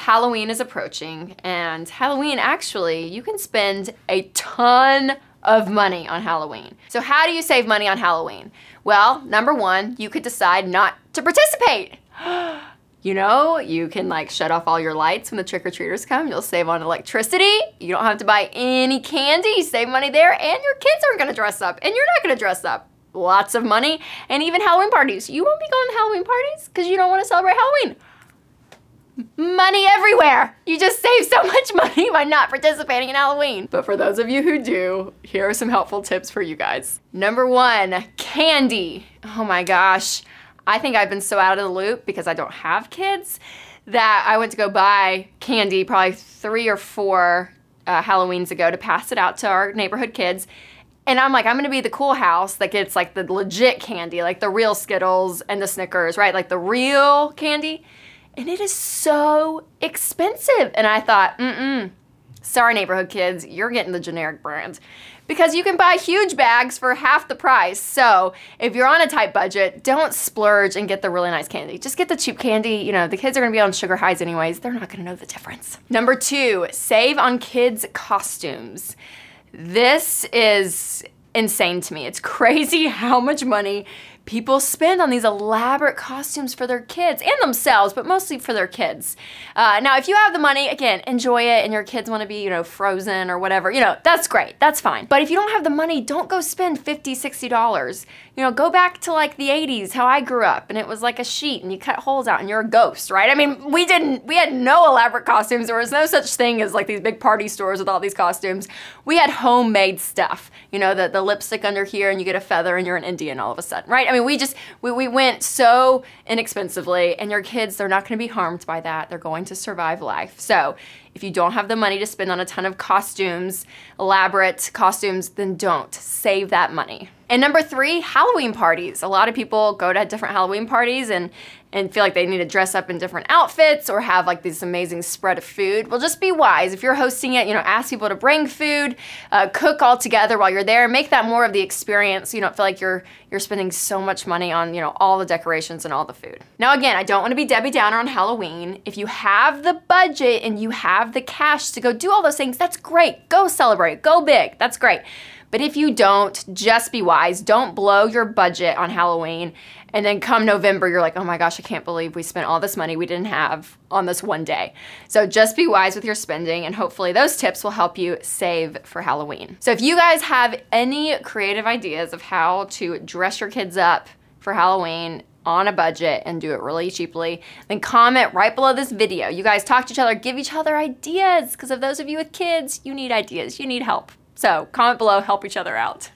Halloween is approaching, and Halloween, actually, you can spend a ton of money on Halloween. So how do you save money on Halloween? Well, number one, you could decide not to participate. You know, you can like shut off all your lights when the trick-or-treaters come. You'll save on electricity. You don't have to buy any candy. You save money there, and your kids aren't gonna dress up, and you're not gonna dress up. Lots of money, and even Halloween parties. You won't be going to Halloween parties because you don't want to celebrate Halloween. Money everywhere. You just save so much money by not participating in Halloween. But for those of you who do, here are some helpful tips for you guys. Number one, candy. Oh my gosh. I think I've been so out of the loop because I don't have kids that I went to go buy candy probably 3 or 4 Halloweens ago to pass it out to our neighborhood kids. And I'm like, I'm gonna be the cool house that gets like the legit candy, like the real Skittles and the Snickers, right? Like the real candy. And it is so expensive. And I thought, sorry neighborhood kids, you're getting the generic brand. Because you can buy huge bags for half the price. So if you're on a tight budget, don't splurge and get the really nice candy. Just get the cheap candy. You know, the kids are gonna be on sugar highs anyways. They're not gonna know the difference. Number two, save on kids' costumes. This is insane to me. It's crazy how much money people spend on these elaborate costumes for their kids and themselves, but mostly for their kids. Now, if you have the money, again, enjoy it, and your kids want to be, you know, Frozen or whatever, you know, that's great, that's fine. But if you don't have the money, don't go spend $50, $60. You know, go back to like the 80s, how I grew up, and it was like a sheet and you cut holes out and you're a ghost, right? I mean, we had no elaborate costumes. There was no such thing as like these big party stores with all these costumes. We had homemade stuff. You know, the lipstick under here and you get a feather and you're an Indian all of a sudden, right? I mean, we went so inexpensively, and your kids, they're not gonna be harmed by that. They're going to survive life. So if you don't have the money to spend on a ton of costumes, elaborate costumes, then don't. Save that money. And number three, Halloween parties. A lot of people go to different Halloween parties and feel like they need to dress up in different outfits or have like this amazing spread of food. Well, just be wise. If you're hosting it, you know, ask people to bring food, cook all together while you're there, make that more of the experience. You don't feel like you're spending so much money on, you know, all the decorations and all the food. Now again, I don't want to be Debbie Downer on Halloween. If you have the budget and you have the cash to go do all those things, that's great. Go celebrate, go big, that's great. But if you don't, just be wise. Don't blow your budget on Halloween, and then come November, you're like, oh my gosh, I can't believe we spent all this money we didn't have on this one day. So just be wise with your spending, and hopefully those tips will help you save for Halloween. So if you guys have any creative ideas of how to dress your kids up for Halloween on a budget and do it really cheaply, then comment right below this video. You guys talk to each other, give each other ideas, because of those of you with kids, you need ideas, you need help. So comment below, help each other out.